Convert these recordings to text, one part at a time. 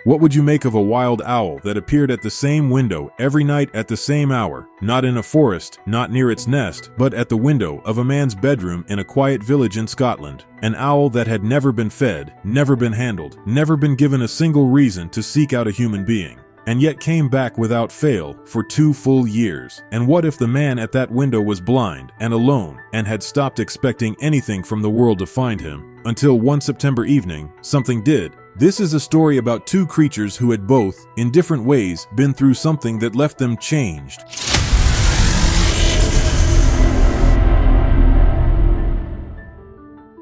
What would you make of a wild owl that appeared at the same window every night at the same hour, not in a forest, not near its nest, but at the window of a man's bedroom in a quiet village in Scotland? An owl that had never been fed, never been handled, never been given a single reason to seek out a human being, and yet came back without fail for 2 full years. And what if the man at that window was blind and alone and had stopped expecting anything from the world to find him, until one September evening, something did? This is a story about 2 creatures who had both, in different ways, been through something that left them changed.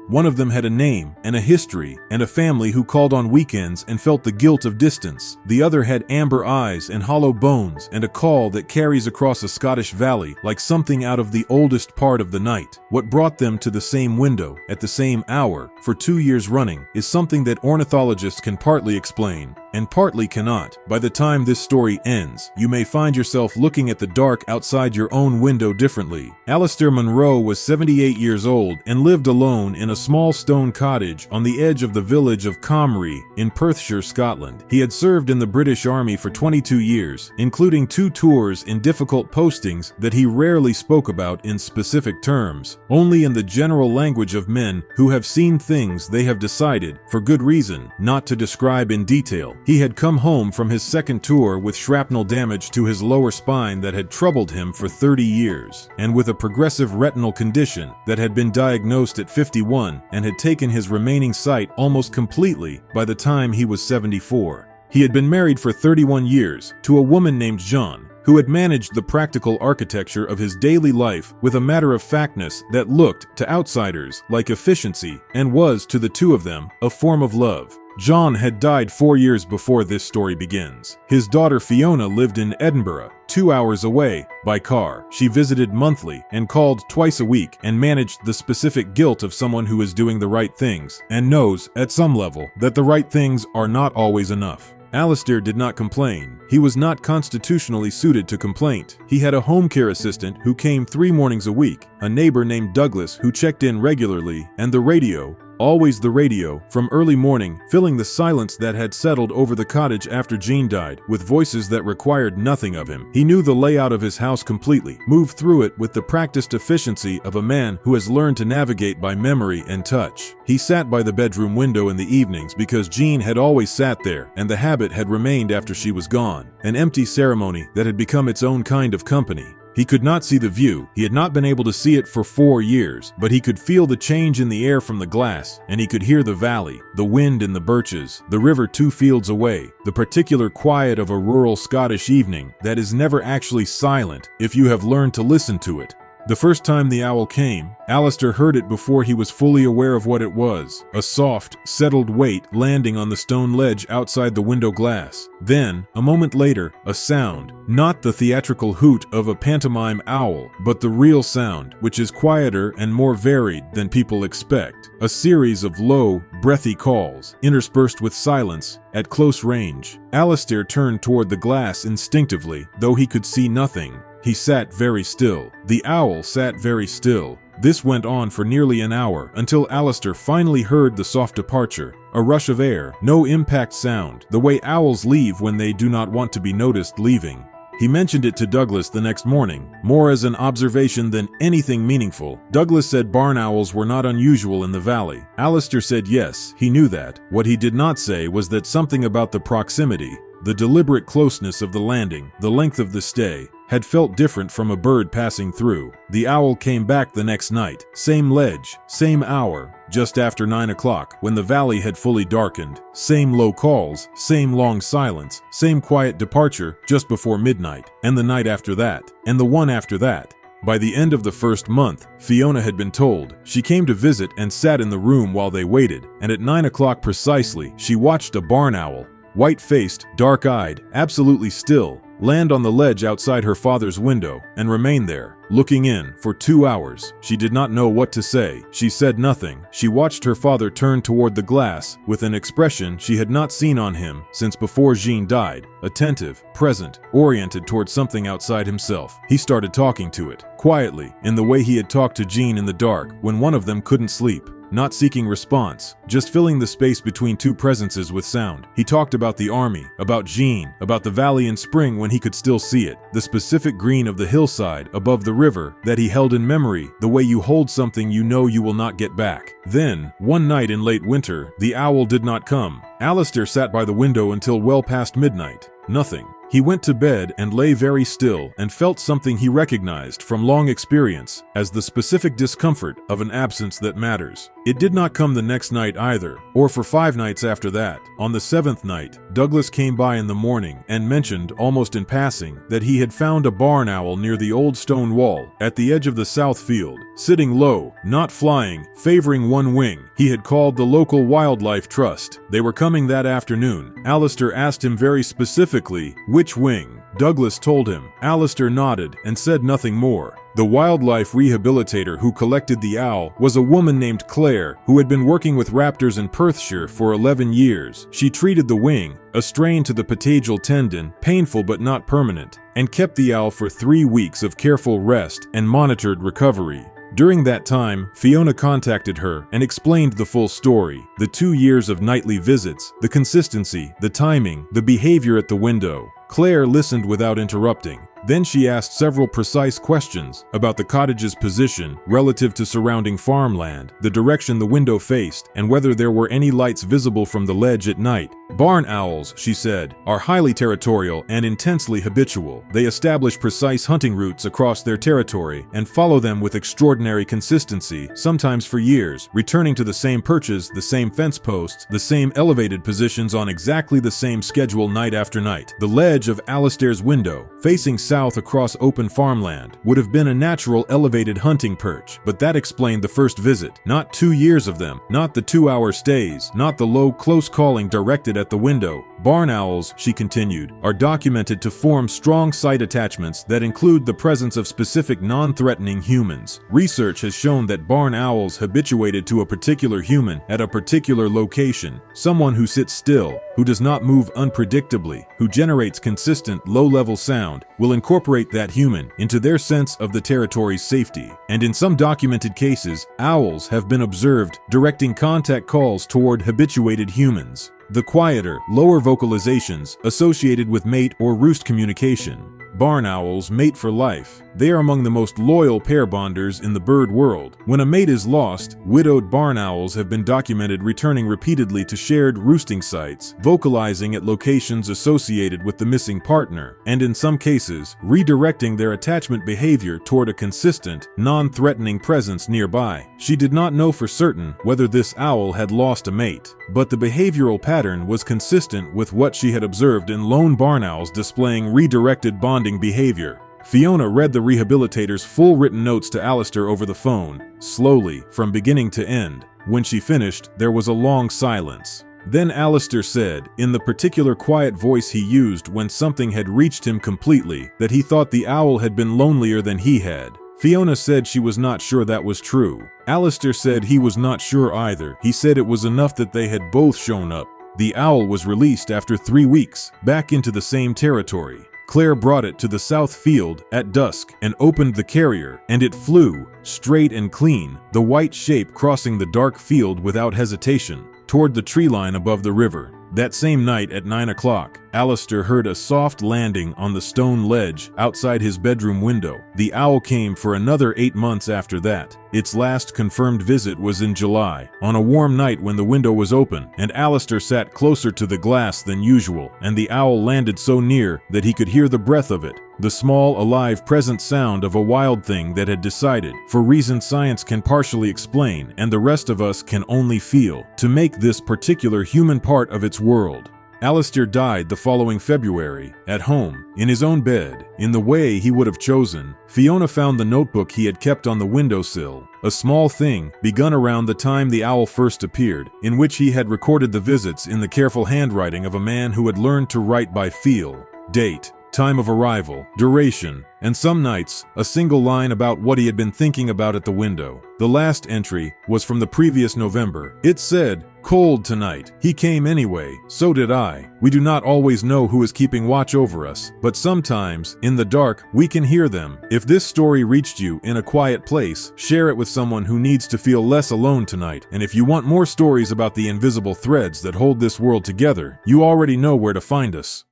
One of them had a name and a history and a family who called on weekends and felt the guilt of distance. The other had amber eyes and hollow bones and a call that carries across a Scottish valley like something out of the oldest part of the night. What brought them to the same window at the same hour for 2 years running is something that ornithologists can partly explain and partly cannot. By the time this story ends, you may find yourself looking at the dark outside your own window differently. Alistair Munro was 78 years old and lived alone in a small stone cottage on the edge of the village of Comrie in Perthshire, Scotland. He had served in the British Army for 22 years, including 2 tours in difficult postings that he rarely spoke about in specific terms, only in the general language of men who have seen things they have decided, for good reason, not to describe in detail. He had come home from his second tour with shrapnel damage to his lower spine that had troubled him for 30 years, and with a progressive retinal condition that had been diagnosed at 51 and had taken his remaining sight almost completely by the time he was 74. He had been married for 31 years to a woman named Jean, who had managed the practical architecture of his daily life with a matter-of-factness that looked, to outsiders, like efficiency, and was, to the 2 of them, a form of love. John had died 4 years before this story begins. His daughter Fiona lived in Edinburgh, 2 hours away, by car. She visited monthly and called twice a week and managed the specific guilt of someone who is doing the right things and knows, at some level, that the right things are not always enough. Alistair did not complain. He was not constitutionally suited to complaint. He had a home care assistant who came 3 mornings a week, a neighbor named Douglas who checked in regularly, and the radio, always the radio, from early morning, filling the silence that had settled over the cottage after Jean died, with voices that required nothing of him. He knew the layout of his house completely, moved through it with the practiced efficiency of a man who has learned to navigate by memory and touch. He sat by the bedroom window in the evenings because Jean had always sat there, and the habit had remained after she was gone, an empty ceremony that had become its own kind of company. He could not see the view, he had not been able to see it for 4 years, but he could feel the change in the air from the glass, and he could hear the valley, the wind in the birches, the river 2 fields away, the particular quiet of a rural Scottish evening that is never actually silent if you have learned to listen to it. The first time the owl came, Alistair heard it before he was fully aware of what it was, a soft, settled weight landing on the stone ledge outside the window glass. Then, a moment later, a sound, not the theatrical hoot of a pantomime owl, but the real sound, which is quieter and more varied than people expect. A series of low, breathy calls, interspersed with silence, at close range. Alistair turned toward the glass instinctively, though he could see nothing. He sat very still. The owl sat very still. This went on for nearly an hour, until Alistair finally heard the soft departure, a rush of air, no impact sound, the way owls leave when they do not want to be noticed leaving. He mentioned it to Douglas the next morning, more as an observation than anything meaningful. Douglas said barn owls were not unusual in the valley. Alistair said yes, he knew that. What he did not say was that something about the proximity, the deliberate closeness of the landing, the length of the stay, had felt different from a bird passing through. The owl came back the next night, same ledge, same hour, just after 9 o'clock, when the valley had fully darkened, same low calls, same long silence, same quiet departure just before midnight, and the night after that, and the one after that. By the end of the first month, Fiona had been told. She came to visit and sat in the room while they waited, and at 9 o'clock precisely, she watched a barn owl, white-faced, dark-eyed, absolutely still, land on the ledge outside her father's window and remain there, looking in, for 2 hours. She did not know what to say. She said nothing. She watched her father turn toward the glass with an expression she had not seen on him since before Jean died, attentive, present, oriented toward something outside himself. He started talking to it, quietly, in the way he had talked to Jean in the dark when one of them couldn't sleep. not seeking response, just filling the space between two presences with sound. He talked about the army, about Jean, about the valley in spring when he could still see it, the specific green of the hillside above the river that he held in memory, the way you hold something you know you will not get back. Then, one night in late winter, the owl did not come. Alistair sat by the window until well past midnight. Nothing. He went to bed and lay very still and felt something he recognized from long experience as the specific discomfort of an absence that matters. It did not come the next night either, or for 5 nights after that. On the 7th night, Douglas came by in the morning and mentioned, almost in passing, that he had found a barn owl near the old stone wall at the edge of the south field, sitting low, not flying, favoring one wing. He had called the local wildlife trust. They were coming that afternoon. Alistair asked him very specifically, which wing? Douglas told him. Alistair nodded and said nothing more. The wildlife rehabilitator who collected the owl was a woman named Claire, who had been working with raptors in Perthshire for 11 years. She treated the wing, a strain to the patagial tendon, painful but not permanent, and kept the owl for 3 weeks of careful rest and monitored recovery. During that time, Fiona contacted her and explained the full story. The 2 years of nightly visits, the consistency, the timing, the behavior at the window. Claire listened without interrupting. Then she asked several precise questions about the cottage's position relative to surrounding farmland, the direction the window faced, and whether there were any lights visible from the ledge at night. Barn owls, she said, are highly territorial and intensely habitual. They establish precise hunting routes across their territory and follow them with extraordinary consistency, sometimes for years, returning to the same perches, the same fence posts, the same elevated positions on exactly the same schedule night after night. The ledge of Alistair's window, facing south across open farmland, would have been a natural elevated hunting perch, but that explained the first visit. Not 2 years of them, not the 2-hour stays, not the low, close calling directed at the window. Barn owls, she continued, are documented to form strong sight attachments that include the presence of specific non-threatening humans. Research has shown that barn owls habituated to a particular human at a particular location, someone who sits still, who does not move unpredictably, who generates consistent low-level sound, will incorporate that human into their sense of the territory's safety. And in some documented cases, owls have been observed directing contact calls toward habituated humans. The quieter, lower vocalizations associated with mate or roost communication. Barn owls mate for life. They are among the most loyal pair bonders in the bird world. When a mate is lost, widowed barn owls have been documented returning repeatedly to shared roosting sites, vocalizing at locations associated with the missing partner, and in some cases, redirecting their attachment behavior toward a consistent, non-threatening presence nearby. She did not know for certain whether this owl had lost a mate, but the behavioral pattern was consistent with what she had observed in lone barn owls displaying redirected bonding behavior. Fiona read the rehabilitator's full written notes to Alistair over the phone, slowly, from beginning to end. When she finished, there was a long silence. Then Alistair said, in the particular quiet voice he used when something had reached him completely, that he thought the owl had been lonelier than he had. Fiona said she was not sure that was true. Alistair said he was not sure either. He said it was enough that they had both shown up. The owl was released after 3 weeks, back into the same territory. Claire brought it to the south field at dusk and opened the carrier, and it flew, straight and clean, the white shape crossing the dark field without hesitation, toward the tree line above the river. That same night at 9 o'clock, Alistair heard a soft landing on the stone ledge outside his bedroom window. The owl came for another 8 months after that. Its last confirmed visit was in July, on a warm night when the window was open, and Alistair sat closer to the glass than usual, and the owl landed so near that he could hear the breath of it. The small, alive, present sound of a wild thing that had decided, for reasons science can partially explain and the rest of us can only feel, to make this particular human part of its world. Alistair died the following February, at home, in his own bed, in the way he would have chosen. Fiona found the notebook he had kept on the windowsill, a small thing, begun around the time the owl first appeared, in which he had recorded the visits in the careful handwriting of a man who had learned to write by feel, date, time of arrival, duration, and some nights, a single line about what he had been thinking about at the window. The last entry was from the previous November. It said, "Cold tonight. He came anyway, so did I. We do not always know who is keeping watch over us, but sometimes, in the dark, we can hear them." If this story reached you in a quiet place, share it with someone who needs to feel less alone tonight. And if you want more stories about the invisible threads that hold this world together, you already know where to find us.